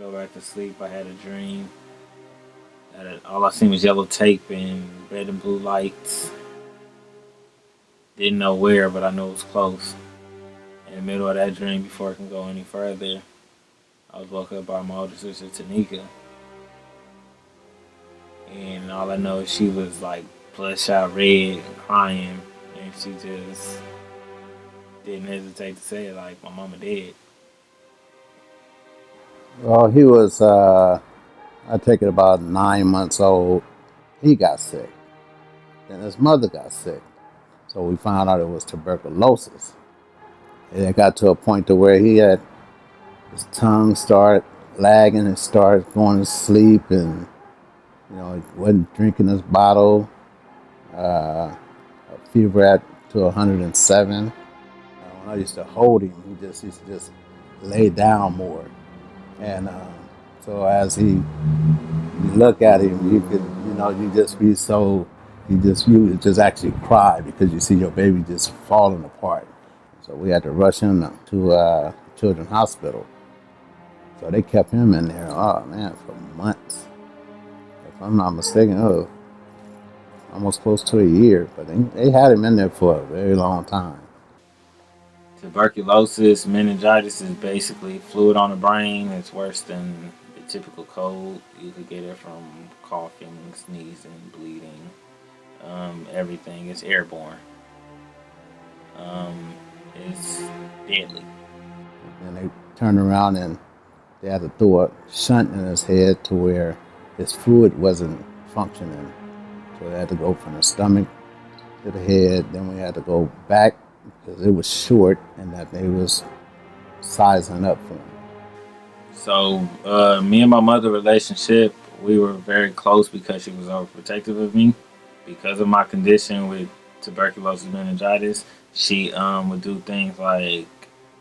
fell back to sleep. I had a dream. All I seen was yellow tape and red and blue lights. Didn't know where, but I knew it was close. In the middle of that dream, before I can go any further, I was woke up by my older sister Tanika, and all I know is she was like bloodshot red, and crying, and she just didn't hesitate to say it, like my mama did. Well, he was, I take it about 9 months old. He got sick. Then his mother got sick. So we found out it was tuberculosis. And it got to a point to where he had his tongue started lagging and started going to sleep, and he wasn't drinking his bottle. Uh, Fever at to 107. When I used to hold him, he just used to just lay down more. And so as you look at him, you could, you just be so, you would just actually cry because you see your baby just falling apart. So we had to rush him to Children's Hospital. So they kept him in there, oh man, for months. If I'm not mistaken, almost close to a year. But they had him in there for a very long time. Tuberculosis, meningitis is basically fluid on the brain. It's worse than the typical cold. You could get it from coughing, sneezing, bleeding, everything. It's airborne. Um, it's deadly. And they turned around and they had to throw a shunt in his head to where his fluid wasn't functioning. So they had to go from the stomach to the head. Then we had to go back because it was short and that they was sizing up for him. So, me and my mother relationship, we were very close because she was overprotective of me. Because of my condition with tuberculosis meningitis, she would do things like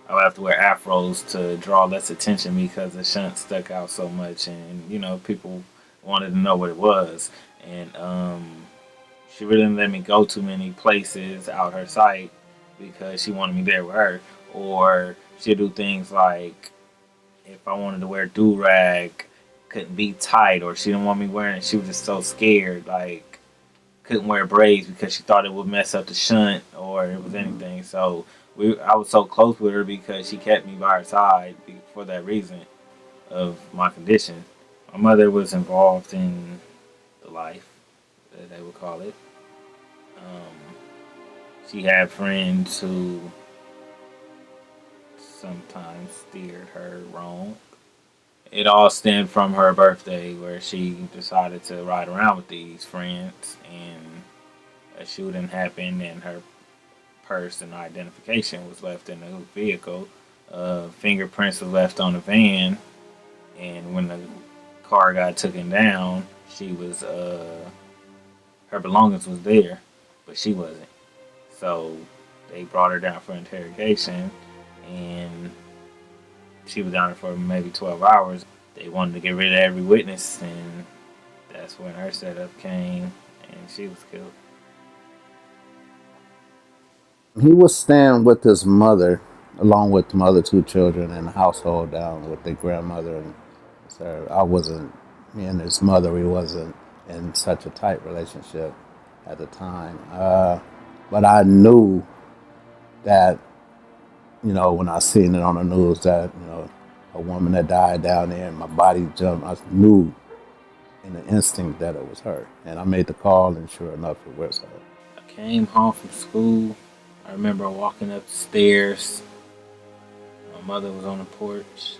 I would have to wear afros to draw less attention because the shunt stuck out so much, and people wanted to know what it was, and she really didn't let me go too many places out her sight because she wanted me there with her, or she'd do things like if I wanted to wear do rag, couldn't be tight, or she didn't want me wearing it. She was just so scared, like couldn't wear braids because she thought it would mess up the shunt or it was anything. So I was so close with her because she kept me by her side for that reason of my condition. My mother was involved in the life, as they would call it. Um, she had friends who sometimes steered her wrong. It all stemmed from her birthday, where she decided to ride around with these friends, and a shooting happened, and her purse and identification was left in the vehicle. Fingerprints were left on the van, and when the car got taken down, she was her belongings was there, but she wasn't. So they brought her down for interrogation, and she was down there for maybe 12 hours. They wanted to get rid of every witness, and that's when her setup came, and she was killed. He was staying with his mother along with the other two children in the household down with their grandmother. And so I wasn't, me and his mother, we wasn't in such a tight relationship at the time. But I knew that, when I seen it on the news that, a woman that died down there and my body jumped, I knew in an instinct that it was her. And I made the call and sure enough it was her. I came home from school. I remember walking up the stairs. My mother was on the porch.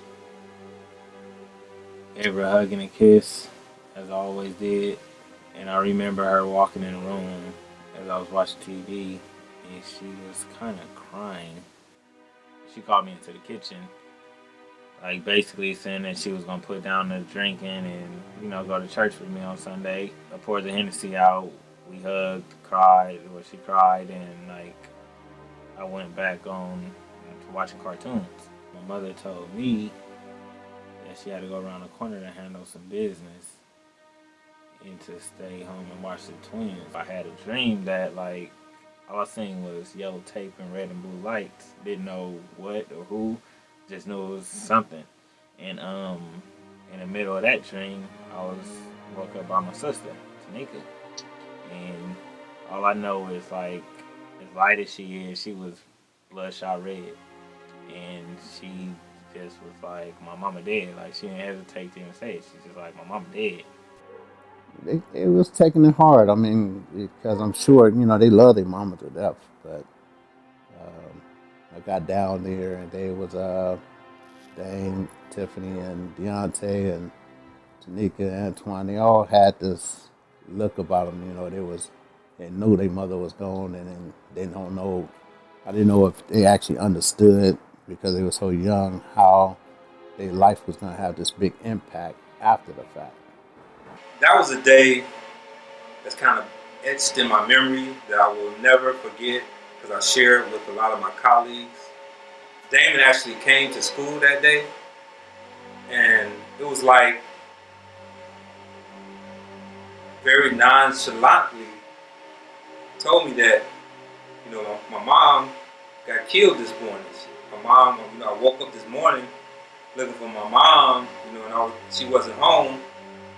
Gave her a hug and a kiss, as I always did. And I remember her walking in the room as I was watching TV, and she was kind of crying. She called me into the kitchen, like basically saying that she was gonna put down the drinking and go to church with me on Sunday. I poured the Hennessy out. We hugged, cried, or she cried, and like I went back on to watching cartoons. My mother told me that she had to go around the corner to handle some business and to stay home and watch the twins. I had a dream that like all I seen was yellow tape and red and blue lights. Didn't know what or who, just knew it was something. And in the middle of that dream, I was woke up by my sister, Tanika. And all I know is like as light as she is, she was bloodshot red. And she just was like, my mama dead. Like she didn't hesitate to even say it. She's just like, my mama dead. They was taking it hard. I mean, because I'm sure they love their mama to death. But I got down there, and they was Dane, Tiffany, and Deontay, and Tanika, and Antoine. They all had this look about them. They knew their mother was gone, and then they don't know. I didn't know if they actually understood because they were so young how their life was going to have this big impact after the fact. That was a day that's kind of etched in my memory that I will never forget because I shared with a lot of my colleagues. Damon actually came to school that day, and it was like very nonchalantly told me that my mom got killed this morning. My mom, I woke up this morning looking for my mom, and she wasn't home.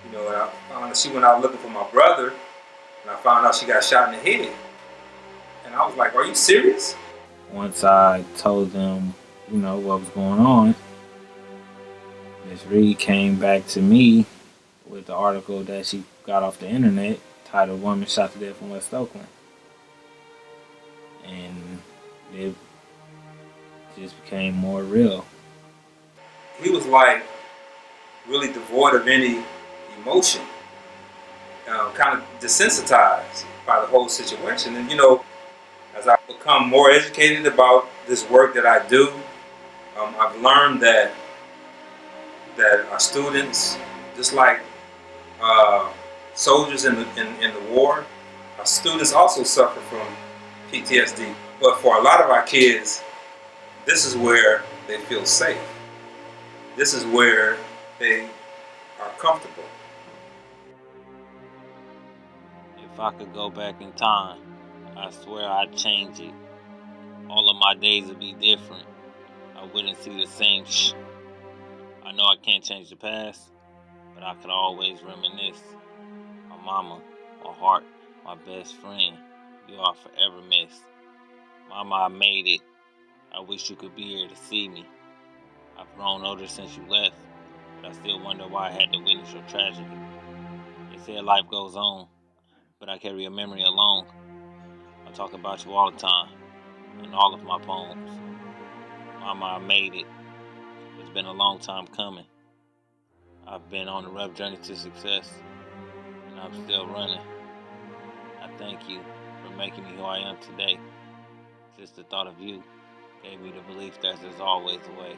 And I found out she went out looking for my brother, and I found out she got shot in the head. And I was like, "Are you serious?" Once I told them, what was going on, Miss Reed came back to me with the article that she got off the internet titled "Woman Shot to Death in West Oakland," and it just became more real. He was like really devoid of any emotion, kind of desensitized by the whole situation. And as I become more educated about this work that I do, I've learned that our students, just like soldiers in the war, our students also suffer from PTSD. But for a lot of our kids, this is where they feel safe. This is where they are comfortable. If I could go back in time, I swear I'd change it. All of my days would be different. I wouldn't see the same I know I can't change the past, but I could always reminisce. My mama, my heart, my best friend, you are forever missed. Mama, I made it. I wish you could be here to see me. I've grown older since you left, but I still wonder why I had to witness your tragedy. They said life goes on, but I carry a memory alone. I talk about you all the time, in all of my poems. Mama, I made it. It's been a long time coming. I've been on a rough journey to success, and I'm still running. I thank you for making me who I am today. Just the thought of you gave me the belief that there's always a way.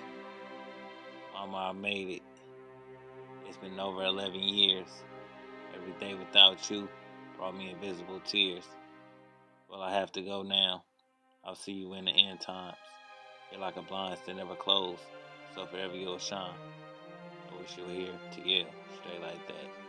Mama, I made it. It's been over 11 years. Every day without you brought me invisible tears. Well, I have to go now. I'll see you in the end times. You're like a blinds that never close, so forever you'll shine. I wish you were here to yell straight like that.